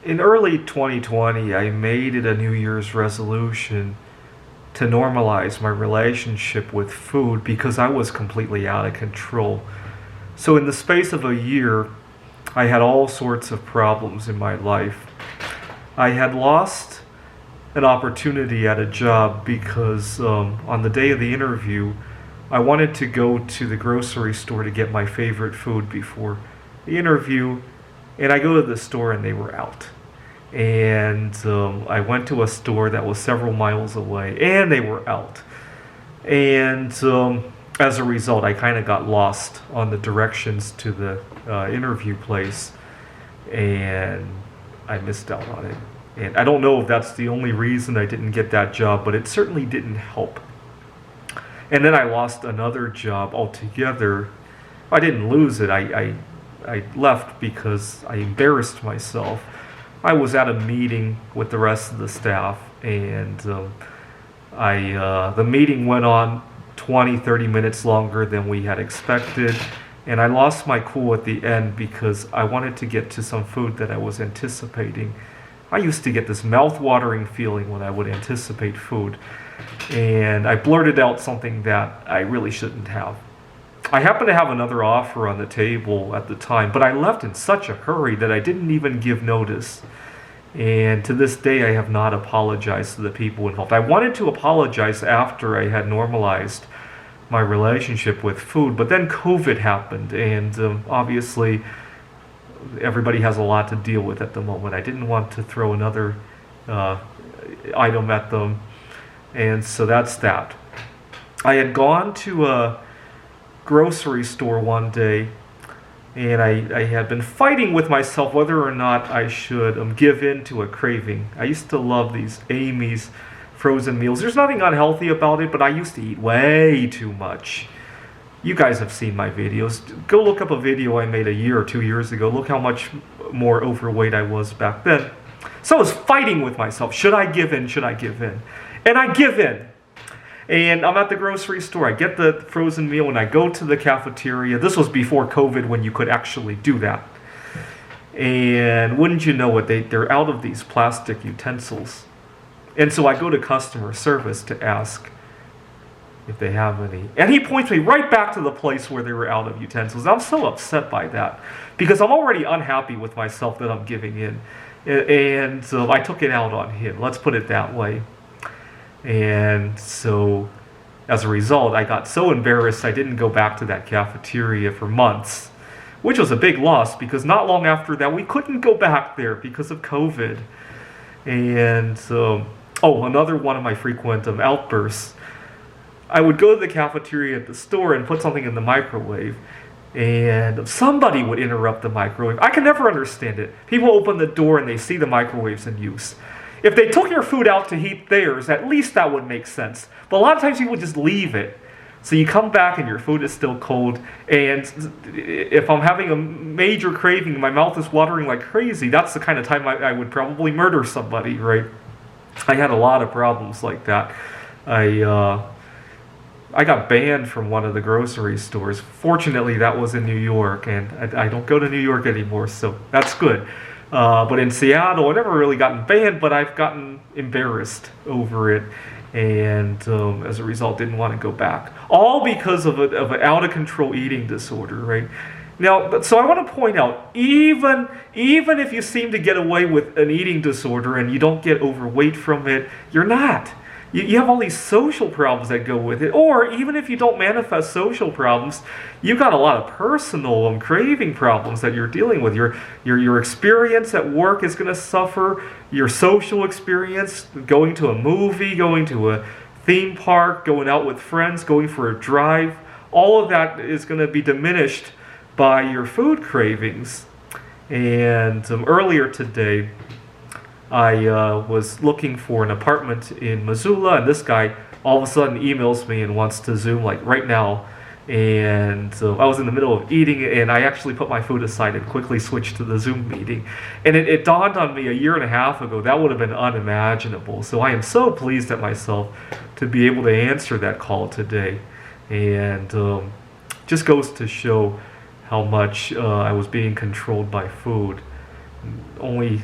In early 2020, I made it a New Year's resolution to normalize my relationship with food because I was completely out of control. So, in the space of a year, I had all sorts of problems in my life. I had lost an opportunity at a job because on the day of the interview, I wanted to go to the grocery store to get my favorite food before the interview, and I go to the store and they were out. And I went to a store that was several miles away and they were out. And as a result, I kind of got lost on the directions to the interview place, and I missed out on it. And I don't know if that's the only reason I didn't get that job, but it certainly didn't help. And then I lost another job altogether. I didn't lose it. I left because I embarrassed myself. I was at a meeting with the rest of the staff, and the meeting went on 20, 30 minutes longer than we had expected. And I lost my cool at the end because I wanted to get to some food that I was anticipating. I used to get this mouth-watering feeling when I would anticipate food. And I blurted out something that I really shouldn't have. I happened to have another offer on the table at the time, but I left in such a hurry that I didn't even give notice. And to this day, I have not apologized to the people involved. I wanted to apologize after I had normalized my relationship with food, but then COVID happened, and obviously everybody has a lot to deal with at the moment. I didn't want to throw another item at them, and so that's that. I had gone to a grocery store one day, and I had been fighting with myself whether or not I should give in to a craving. I used to love these Amy's frozen meals. There's nothing unhealthy about it, but I used to eat way too much. You guys have seen my videos. Go look up a video I made a year or 2 years ago. Look how much more overweight I was back then. So I was fighting with myself. Should I give in? Should I give in? And I give in. And I'm at the grocery store. I get the frozen meal and I go to the cafeteria. This was before COVID when you could actually do that. And wouldn't you know it, they're out of these plastic utensils. And so I go to customer service to ask if they have any. And he points me right back to the place where they were out of utensils. I'm so upset by that because I'm already unhappy with myself that I'm giving in. And so I took it out on him. Let's put it that way. And so as a result, I got so embarrassed I didn't go back to that cafeteria for months, which was a big loss because not long after that we couldn't go back there because of COVID. And another one of my frequent outbursts. I would go to the cafeteria at the store and put something in the microwave, and somebody would interrupt the microwave. I can never understand it. People open the door and they see the microwave's in use. If they took your food out to heat theirs, at least that would make sense. But a lot of times people just leave it. So you come back and your food is still cold, and if I'm having a major craving, my mouth is watering like crazy, that's the kind of time I would probably murder somebody, right? I had a lot of problems like that. I got banned from one of the grocery stores. Fortunately, that was in New York, and I don't go to New York anymore, so that's good. But in Seattle, I've never really gotten banned, but I've gotten embarrassed over it, and as a result, didn't want to go back. All because of an out-of-control eating disorder, right? Now, so I want to point out, even if you seem to get away with an eating disorder and you don't get overweight from it, you're not. You have all these social problems that go with it. Or even if you don't manifest social problems, you've got a lot of personal craving problems that you're dealing with. Your experience at work is going to suffer. Your social experience, going to a movie, going to a theme park, going out with friends, going for a drive, all of that is going to be diminished by your food cravings. And earlier today, I was looking for an apartment in Missoula, and this guy all of a sudden emails me and wants to Zoom like right now. And I was in the middle of eating, and I actually put my food aside and quickly switched to the Zoom meeting. And it dawned on me a year and a half ago that would have been unimaginable. So I am so pleased at myself to be able to answer that call today. And just goes to show how much I was being controlled by food. Only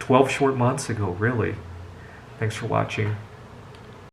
12 short months ago, really. Thanks for watching.